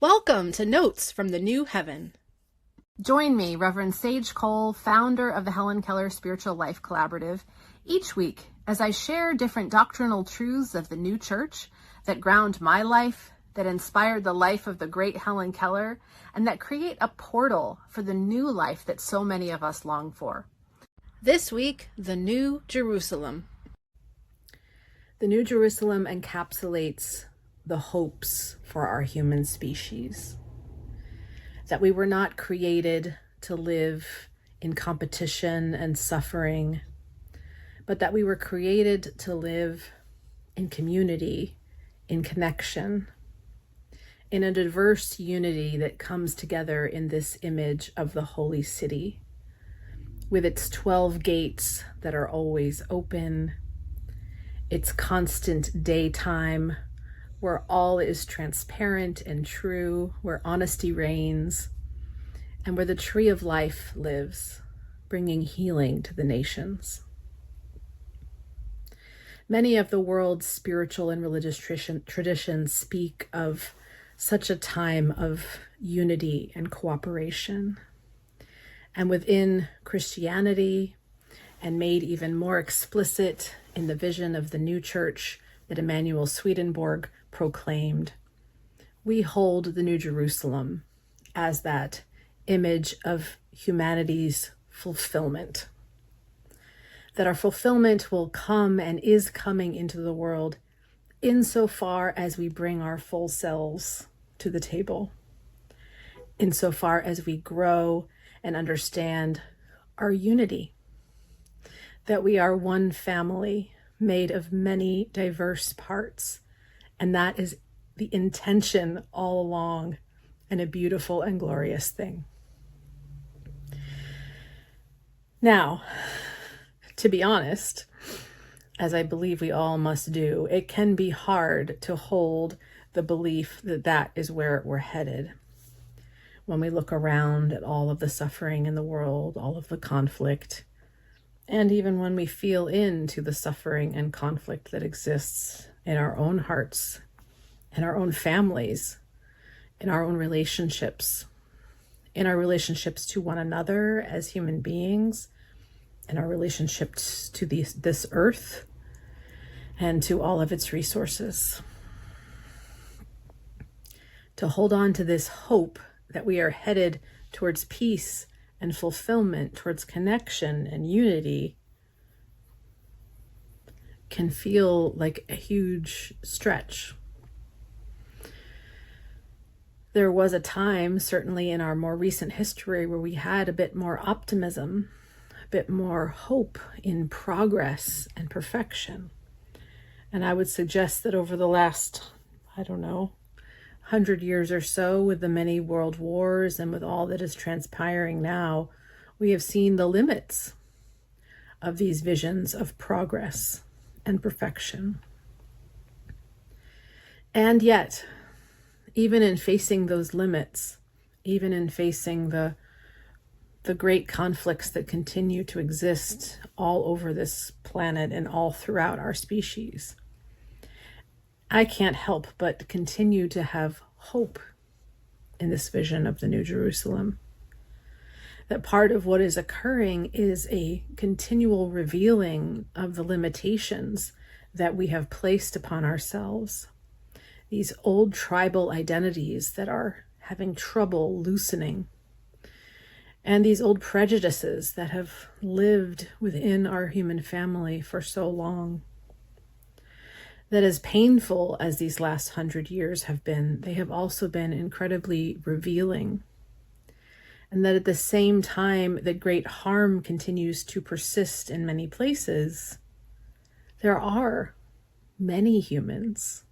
Welcome to Notes from the New Heaven. Join me, Reverend Sage Cole, founder of the Helen Keller Spiritual Life Collaborative, each week as I share different doctrinal truths of the new church that ground my life, that inspired the life of the great Helen Keller, and that create a portal for the new life that so many of us long for. This week, the New Jerusalem. The New Jerusalem encapsulates the hopes for our human species. That we were not created to live in competition and suffering, but that we were created to live in community, in connection, in a diverse unity that comes together in this image of the holy city, with its 12 gates that are always open, its constant daytime, where all is transparent and true, where honesty reigns, and where the tree of life lives, bringing healing to the nations. Many of the world's spiritual and religious traditions speak of such a time of unity and cooperation. And within Christianity, and made even more explicit in the vision of the new church that Emanuel Swedenborg proclaimed, we hold the New Jerusalem as that image of humanity's fulfillment. That our fulfillment will come and is coming into the world insofar as we bring our full selves to the table, insofar as we grow and understand our unity, that we are one family made of many diverse parts, and that is the intention all along, and a beautiful and glorious thing. Now, to be honest, as I believe we all must do, it can be hard to hold the belief that that is where we're headed. When we look around at all of the suffering in the world, all of the conflict, and even when we feel into the suffering and conflict that exists in our own hearts, in our own families, in our own relationships, in our relationships to one another as human beings, in our relationships to this earth and to all of its resources. To hold on to this hope that we are headed towards peace and fulfillment, towards connection and unity, can feel like a huge stretch. There was a time, certainly in our more recent history, where we had a bit more optimism, a bit more hope in progress and perfection. And I would suggest that over the last, 100 years or so, with the many world wars and with all that is transpiring now, we have seen the limits of these visions of progress and perfection. And yet, even in facing those limits, even in facing the great conflicts that continue to exist all over this planet and all throughout our species, I can't help but continue to have hope in this vision of the New Jerusalem. That part of what is occurring is a continual revealing of the limitations that we have placed upon ourselves. These old tribal identities that are having trouble loosening. And these old prejudices that have lived within our human family for so long. That as painful as these last 100 years have been, they have also been incredibly revealing. And that at the same time that great harm continues to persist in many places, there are many humans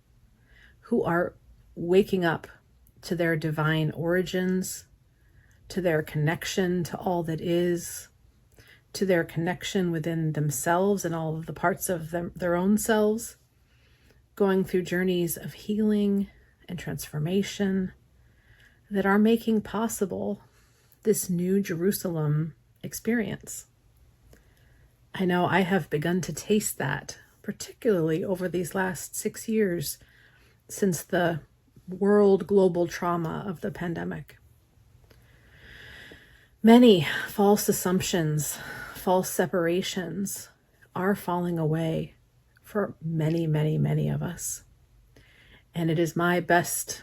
who are waking up to their divine origins, to their connection to all that is, to their connection within themselves and all of the parts of their own selves, going through journeys of healing and transformation that are making possible this New Jerusalem experience. I know I have begun to taste that, particularly over these last 6 years since the world global trauma of the pandemic. Many false assumptions, false separations are falling away for many, many, many of us. And it is my best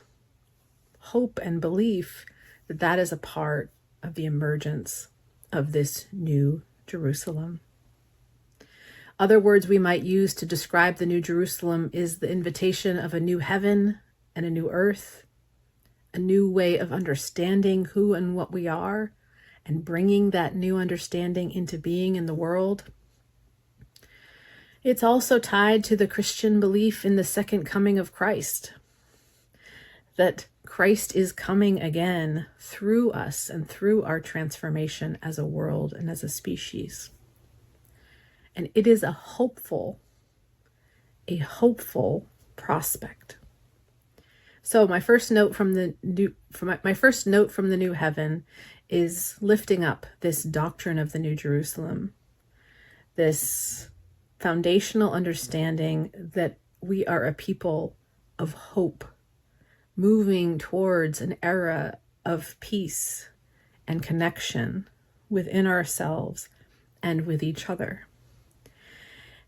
hope and belief that that is a part of the emergence of this new Jerusalem. Other words we might use to describe the new Jerusalem is the invitation of a new heaven and a new earth, a new way of understanding who and what we are, and bringing that new understanding into being in the world. It's also tied to the Christian belief in the second coming of Christ, that Christ is coming again through us and through our transformation as a world and as a species. And it is a hopeful prospect. So my first note from the new heaven is lifting up this doctrine of the New Jerusalem, this foundational understanding that we are a people of hope, moving towards an era of peace and connection within ourselves and with each other.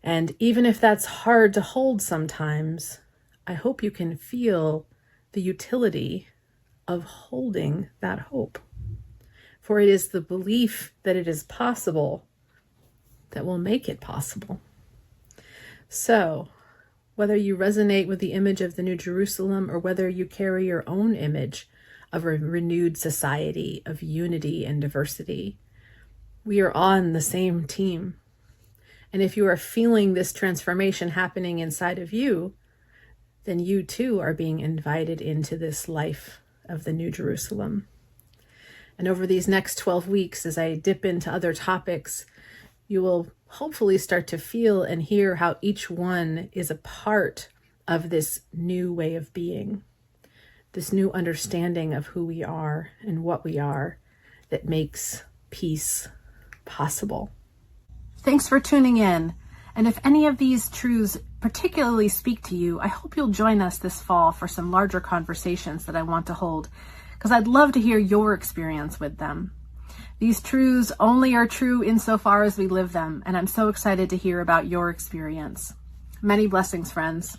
And even if that's hard to hold sometimes, I hope you can feel the utility of holding that hope. For it is the belief that it is possible that will make it possible. So, whether you resonate with the image of the New Jerusalem or whether you carry your own image of a renewed society of unity and diversity, we are on the same team. And if you are feeling this transformation happening inside of you, then you too are being invited into this life of the New Jerusalem. And over these next 12 weeks, as I dip into other topics, you will hopefully start to feel and hear how each one is a part of this new way of being, this new understanding of who we are and what we are that makes peace possible. Thanks for tuning in. And if any of these truths particularly speak to you, I hope you'll join us this fall for some larger conversations that I want to hold, because I'd love to hear your experience with them. These truths only are true insofar as we live them, and I'm so excited to hear about your experience. Many blessings, friends.